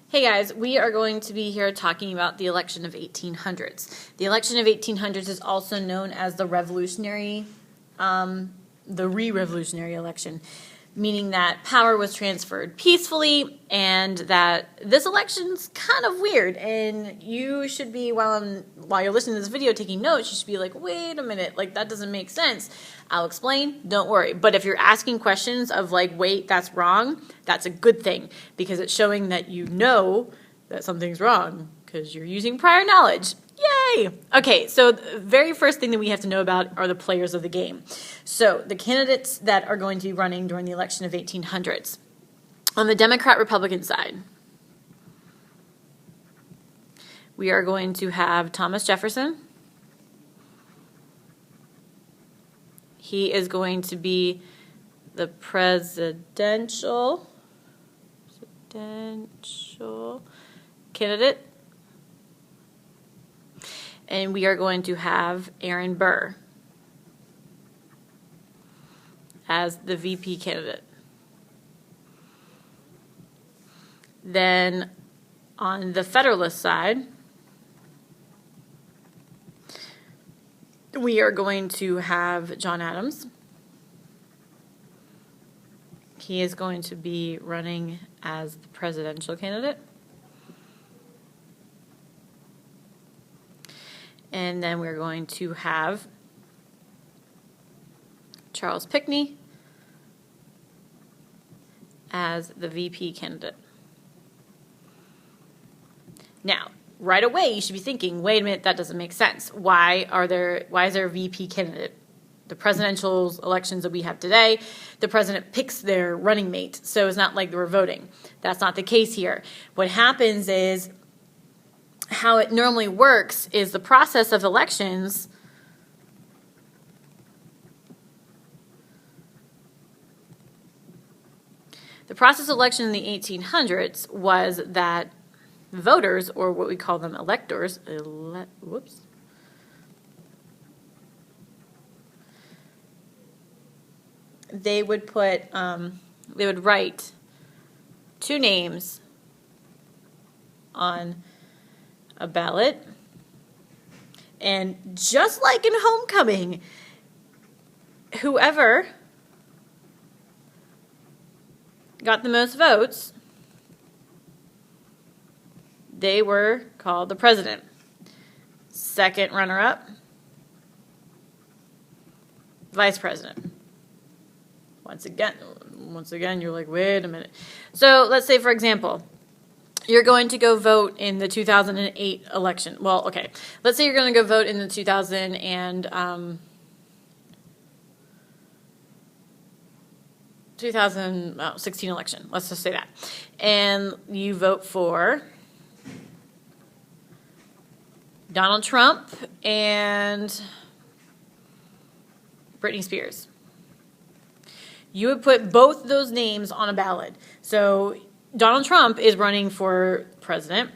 Hey guys, we are going to be here talking about the election of 1800s. The election of 1800s is also known as the re-revolutionary election, meaning that power was transferred peacefully and that this election's kind of weird. And you should be, while you're listening to this video taking notes, you should be like, wait a minute, like that doesn't make sense. I'll explain, don't worry. But if you're asking questions of like, wait, that's wrong, that's a good thing because it's showing that you know that something's wrong because you're using prior knowledge. Yay! Okay, so the very first thing that we have to know about are the players of the game. So the candidates that are going to be running during the election of 1800s. On the Democrat-Republican side, we are going to have Thomas Jefferson. He is going to be the presidential candidate. And we are going to have Aaron Burr as the VP candidate. Then on the Federalist side, we are going to have John Adams. He is going to be running as the presidential candidate. And then we're going to have Charles Pinckney as the VP candidate. Now, right away, you should be thinking, wait a minute, that doesn't make sense. Why is there a VP candidate? The presidential elections that we have today, the president picks their running mate, so it's not like they were voting. That's not the case here. What happens is, how it normally works is the process of elections in the 1800s was that voters, or what we call them electors, they would write two names on a ballot, and just like in homecoming, whoever got the most votes, they were called the president. Second runner-up, vice president. Once again, you're like, wait a minute. So let's say, for example, you're going to go vote in the 2008 election. Well, okay. Let's say you're going to go vote in the 2016 election. Let's just say that. And you vote for Donald Trump and Britney Spears. You would put both those names on a ballot. So Donald Trump is running for president.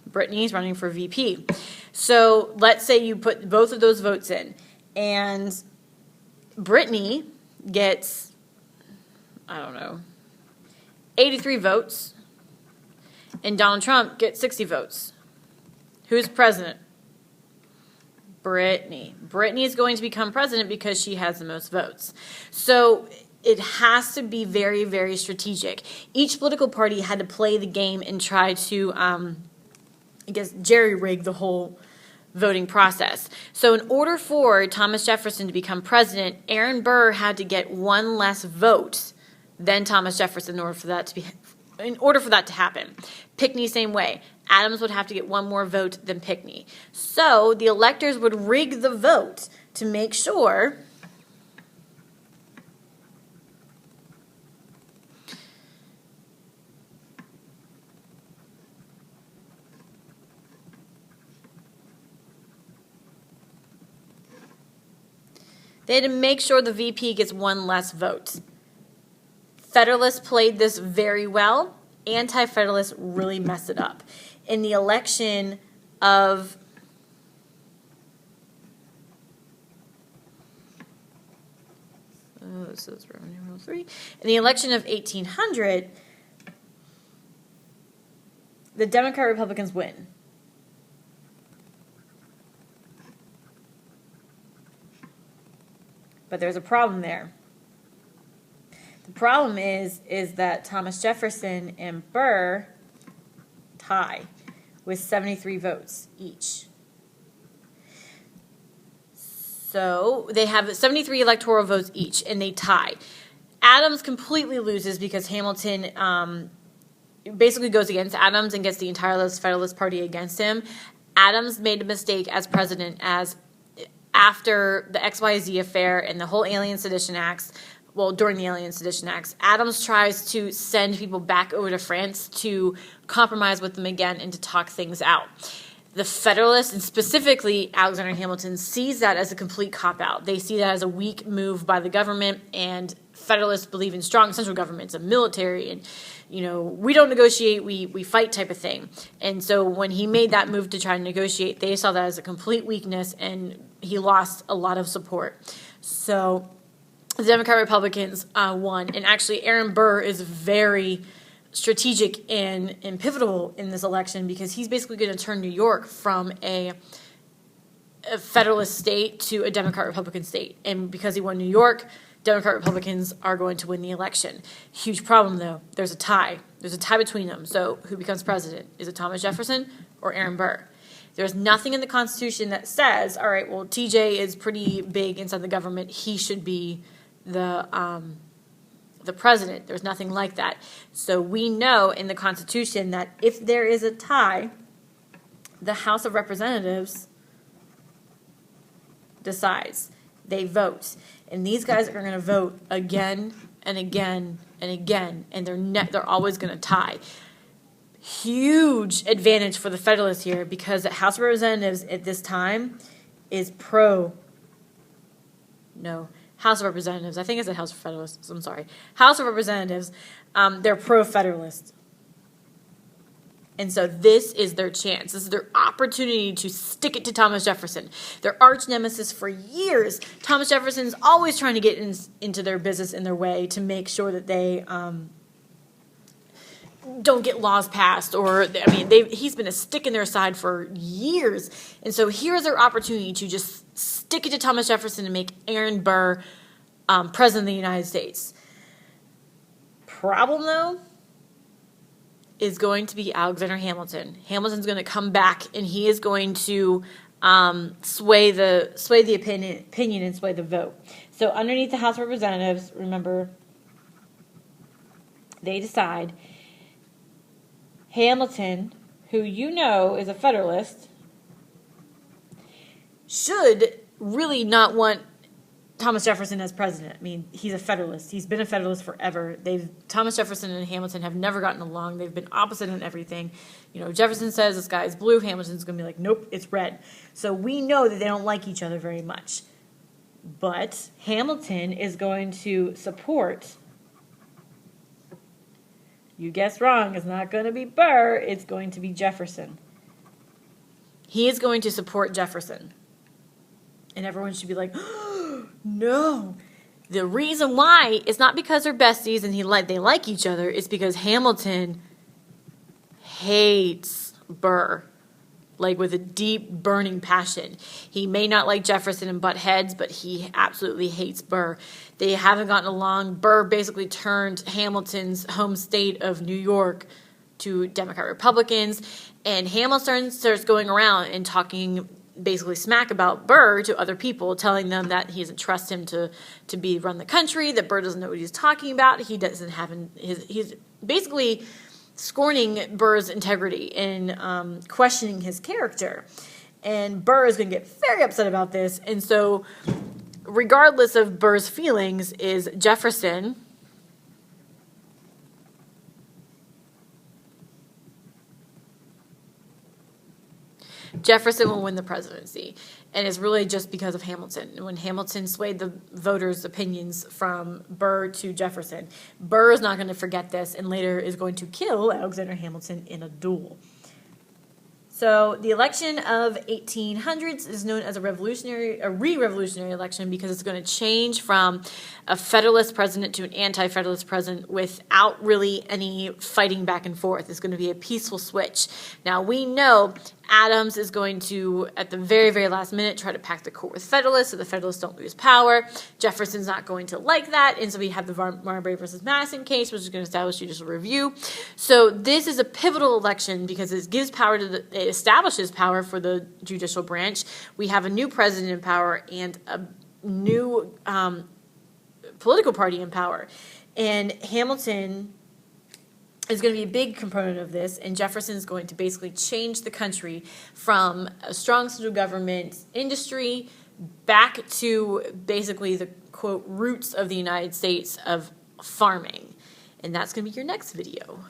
Britney's running for VP. So let's say you put both of those votes in. And Britney gets, 83 votes. And Donald Trump gets 60 votes. Who's president? Britney. Britney is going to become president because she has the most votes. So it has to be very, very strategic. Each political party had to play the game and try to, jerry-rig the whole voting process. So in order for Thomas Jefferson to become president, Aaron Burr had to get one less vote than Thomas Jefferson in order for that to happen. Pinckney, same way. Adams would have to get one more vote than Pinckney. So the electors would rig the vote to make sure the VP gets one less vote. Federalists played this very well. Anti-Federalists really messed it up. In the election of in the election of 1800, the Democrat-Republicans win. But there's a problem there. The problem is that Thomas Jefferson and Burr tie with 73 votes each. So they have 73 electoral votes each, and they tie. Adams completely loses because Hamilton basically goes against Adams and gets the entire Federalist Party against him. Adams made a mistake as president as after the XYZ affair and the whole Alien Sedition Acts, well, during the Alien Sedition Acts, Adams tries to send people back over to France to compromise with them again and to talk things out. The Federalists, and specifically Alexander Hamilton, sees that as a complete cop-out. They see that as a weak move by the government, and Federalists believe in strong central governments, a military, and, we don't negotiate, we fight type of thing. And so when he made that move to try to negotiate, they saw that as a complete weakness, and he lost a lot of support. So the Democrat-Republicans won, and actually Aaron Burr is very strategic and pivotal in this election because he's basically going to turn New York from a Federalist state to a Democrat-Republican state. And because he won New York, Democrat-Republicans are going to win the election. Huge problem, though. There's a tie. There's a tie between them. So who becomes president? Is it Thomas Jefferson or Aaron Burr? There's nothing in the Constitution that says, all right, well, TJ is pretty big inside the government. He should be the president. There's nothing like that. So we know in the Constitution that if there is a tie, the House of Representatives decides. They vote. And these guys are going to vote again and again and again, and they're always going to tie. Huge advantage for the Federalists here because the House of Representatives at this time is House of Representatives. I think it's the House of Federalists. I'm sorry. House of Representatives, they're pro-Federalist. And so this is their chance. This is their opportunity to stick it to Thomas Jefferson. Their arch nemesis for years. Thomas Jefferson's always trying to get into their business in their way to make sure that they don't get laws passed. He's been a stick in their side for years. And so here's their opportunity to just stick it to Thomas Jefferson and make Aaron Burr president of the United States. Problem, though, is going to be Alexander Hamilton. Hamilton's going to come back, and he is going to sway the opinion and sway the vote. So underneath the House of Representatives, remember, they decide Hamilton, who is a Federalist, should really not want Thomas Jefferson as president. I mean, he's a Federalist. He's been a Federalist forever. Thomas Jefferson and Hamilton have never gotten along. They've been opposite in everything. Jefferson says the sky is blue. Hamilton's going to be like, nope, it's red. So we know that they don't like each other very much. But Hamilton is going to support, you guessed wrong, it's not going to be Burr, it's going to be Jefferson. He is going to support Jefferson. And everyone should be like, no. The reason why is not because they're besties and they like each other. It's because Hamilton hates Burr, like with a deep, burning passion. He may not like Jefferson and butt heads, but he absolutely hates Burr. They haven't gotten along. Burr basically turned Hamilton's home state of New York to Democrat Republicans, and Hamilton starts going around and talking basically smack about Burr to other people, telling them that he doesn't trust him to run the country, that Burr doesn't know what he's talking about. He doesn't have he's basically scorning Burr's integrity and questioning his character. And Burr is going to get very upset about this. And so, regardless of Burr's feelings, is Jefferson will win the presidency. And it's really just because of Hamilton. When Hamilton swayed the voters' opinions from Burr to Jefferson, Burr is not going to forget this and later is going to kill Alexander Hamilton in a duel. So the election of 1800s is known as a re-revolutionary election because it's going to change from a Federalist president to an anti-Federalist president without really any fighting back and forth. It's going to be a peaceful switch. Now we know Adams is going to, at the very, very last minute, try to pack the court with Federalists so the Federalists don't lose power. Jefferson's not going to like that, and so we have the Marbury versus Madison case, which is going to establish judicial review. So this is a pivotal election because it gives power to it establishes power for the judicial branch. We have a new president in power and a new political party in power. And Hamilton is going to be a big component of this, and Jefferson is going to basically change the country from a strong central government industry back to basically the, quote, roots of the United States of farming. And that's going to be your next video.